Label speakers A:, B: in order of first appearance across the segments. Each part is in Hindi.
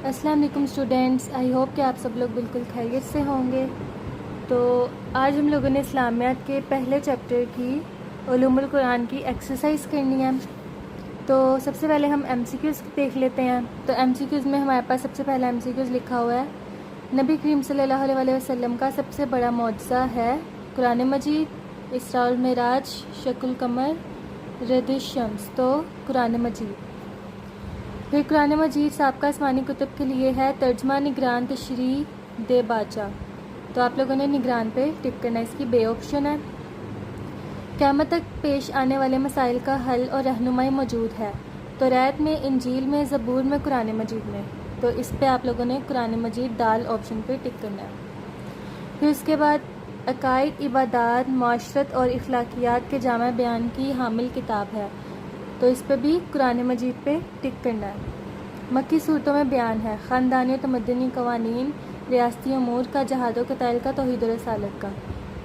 A: अस्सलाम वालेकुम स्टूडेंट्स, आई होप कि आप सब लोग बिल्कुल खैरियत से होंगे। तो आज हम लोगों ने इस्लामियात के पहले चैप्टर की उलूमुल कुरान की एक्सरसाइज करनी है। तो सबसे पहले हम एमसीक्यूज़ देख लेते हैं। तो एमसीक्यूज़ में हमारे पास सबसे पहला एमसीक्यूज़ लिखा हुआ है, नबी करीम सल्लल्लाहु अलैहि वसल्लम का सबसे बड़ा मौजज़ा है कुरान मजीद, इसरा और मिराज, शकुल कमर, रदिश शम्स। तो कुरान मजीद। फिर कुरान मजीद साबका आसमानी कुतुब के लिए है तर्जमा निगरान तशरी दे बाचा। तो आप लोगों ने निगरान पे टिक करना, इसकी बे ऑप्शन है। क़यामत तक पेश आने वाले मसाइल का हल और रहनुमाई मौजूद है तौरात में, इंजील में, ज़बूर में, कुरान मजीद में। तो इस पे आप लोगों ने कुरान मजीद दाल ऑप्शन पे टिक करना है। फिर उसके बाद अकायद, इबादात, माशरत और इखलाकियात के जामा बयान की हामिल किताब है। तो इस पे भी कुरान मजीद पे टिक करना है। मक्की सूरतों में बयान है ख़ानदानी तमद्दनी कवानीन, रियासती अमूर का, जहाद व कताइल का, तौहीद और रसालत का।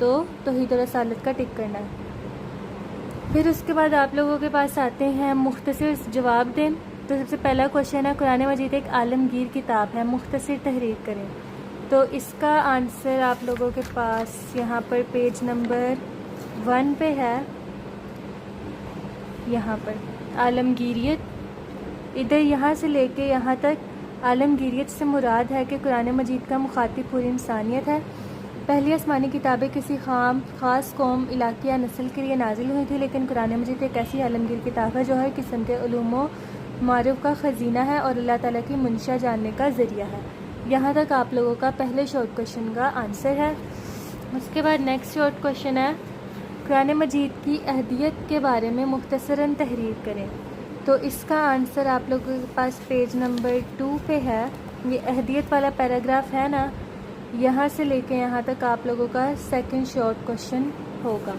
A: तो तौहीद और रसालत का टिक करना है। फिर उसके बाद आप लोगों के पास आते हैं मुख्तसर जवाब दें। तो सबसे पहला क्वेश्चन है कुरान मजीद एक आलमगीर किताब है, मुख्तसर तहरीर करें। तो इसका आंसर आप लोगों के पास यहाँ पर पेज नंबर 1 पे है। यहाँ पर आलमगीरियत, इधर यहाँ से लेके यहाँ तक आलमगीरियत से मुराद है कि कुरान मजीद का मुखातिब पूरी इंसानियत है। पहली आसमानी किताबें किसी ख़ास कौम, इलाके या नस्ल के लिए नाजिल हुई थी, लेकिन कुरान मजीद एक ऐसी आलमगीर किताब है जो हर किस्म के उलूमो मारिफ का ख़ज़ीना है और अल्लाह ताला की मंशा जानने का ज़रिया है। यहाँ तक आप लोगों का पहले शॉर्ट क्वेश्चन का आंसर है। उसके बाद नेक्स्ट शॉर्ट क्वेश्चन है कुरान मजीद की अहदियत के बारे में मुख्तसरन तहरीर करें। तो इसका आंसर आप लोगों के पास पेज नंबर 2 पे है। ये अहदियत वाला पैराग्राफ है ना, यहाँ से लेके यहाँ तक आप लोगों का सेकंड शॉर्ट क्वेश्चन होगा।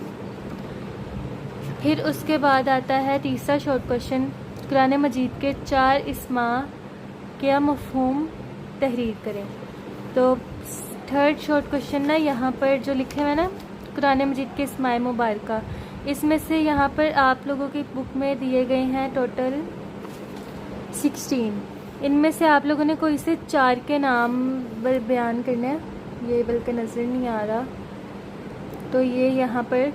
A: फिर उसके बाद आता है तीसरा शॉर्ट क्वेश्चन, कुरान मजीद के 4 इस्मा क्या मफ़हूम तहरीर करें। तो थर्ड शॉर्ट क्वेश्चन ना, यहाँ पर जो लिखे हुए ना कुरान मजीद के इस्माए मुबारका, इसमें से यहाँ पर आप लोगों की बुक में दिए गए हैं टोटल 16। इनमें से आप लोगों ने कोई से 4 के नाम बयान करने हैं। ये बल्कि नज़र नहीं आ रहा। तो ये यहाँ पर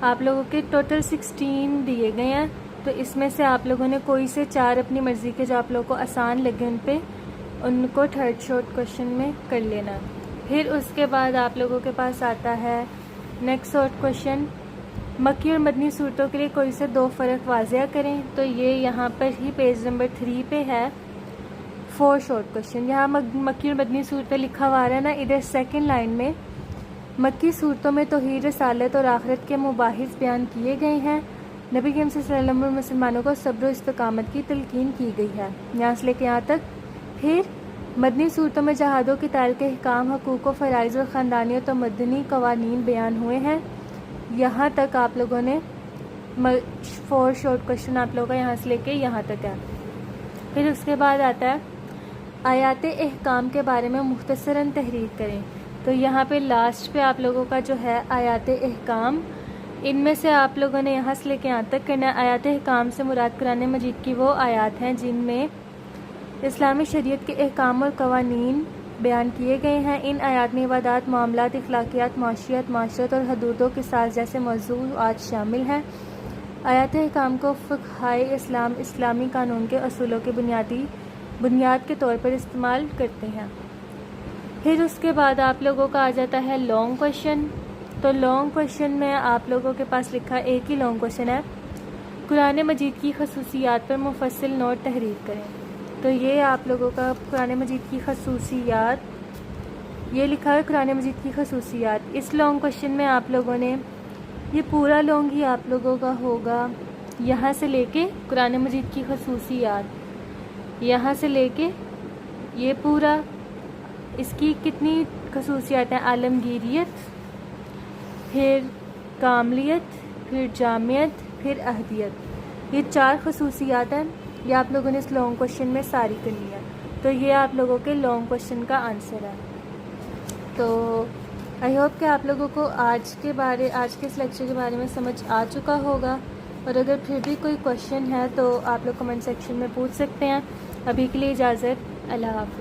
A: आप लोगों के टोटल 16 दिए गए हैं। तो इसमें से आप लोगों ने कोई से 4 अपनी मर्ज़ी के जो आप लोगों को आसान लगे उनको थर्ड शॉर्ट क्वेश्चन में कर लेना। फिर उसके बाद आप लोगों के पास आता है नेक्स्ट शॉर्ट क्वेश्चन, मक्की और मदनी सूरतों के लिए कोई से 2 फ़र्क वाज़िया करें। तो ये यहाँ पर ही पेज नंबर 3 पे है। 4 शॉर्ट क्वेश्चन, यहाँ मक्की और मदनी सूरतें लिखा हुआ है ना, इधर सेकंड लाइन में मक्की सूरतों में तौहीद, रसालत और आखिरत के मुबाहिस बयान किए गए हैं। नबी करीम सल्लल्लाहु अलैहि वसल्लम मुसलमानों को सब्र और इस्तकामत की तलकीन की गई है, यहाँ से लेके यहाँ तक। फिर मदनी सूरतों में जहादों की ताल के अहकाम, हकूक़ व फ़राइज़ और ख़ानदानियत और मदनी कवानीन बयान हुए हैं। यहाँ तक आप लोगों ने 4 शॉर्ट क्वेश्चन आप लोगों का यहाँ से लेके यहाँ तक है। फिर उसके बाद आता है आयात अहकाम के बारे में मुख्तसरन तहरीर करें। तो यहाँ पे लास्ट पे आप लोगों का जो है आयात अहकाम, इनमें से आप लोगों ने यहाँ से लेके यहाँ तक करना है। आयात अहकाम से मुराद कुरान मजीद की वो आयात हैं जिनमें इस्लामी शरीयत के अहकाम और कवानीन बयान किए गए हैं। इन आयात में इबादत, मामलात, इखलाकियात, माशियत, माशरत और हदूदों के साथ जैसे मौज़ूआत शामिल हैं। आयात अहकाम को फ़िक़्ह इस्लाम, इस्लामी कानून के असूलों के बुनियाद के तौर पर इस्तेमाल करते हैं। फिर उसके बाद आप लोगों का आ जाता है लॉन्ग क्वेश्चन। तो लॉन्ग क्वेश्चन में आप लोगों के पास लिखा एक ही लॉन्ग क्वेश्चन है, कुरान मजीद की खसूसियात पर मुफस्सिल नोट तहरीर करें। तो ये आप लोगों का कुरान मजीद की खसूसियात, ये लिखा है कुरान मजीद की खसूसियात। इस लॉन्ग क्वेश्चन में आप लोगों ने, ये पूरा लॉन्ग ही आप लोगों का होगा, यहाँ से लेके कुरान मजीद की खसूसियात, यहाँ से लेके ये पूरा, इसकी कितनी खसूसियात हैं, आलमगीरियत, फिर कामलियत, फिर जामियत, फिर अहदियत। ये 4 खसूसियात हैं। ये आप लोगों ने इस लॉन्ग क्वेश्चन में सारी करनी है। तो ये आप लोगों के लॉन्ग क्वेश्चन का आंसर है। तो आई होप कि आप लोगों को आज के इस लेक्चर के बारे में समझ आ चुका होगा। और अगर फिर भी कोई क्वेश्चन है तो आप लोग कमेंट सेक्शन में पूछ सकते हैं। अभी के लिए इजाज़त, अल्लाह हाफ़िज़।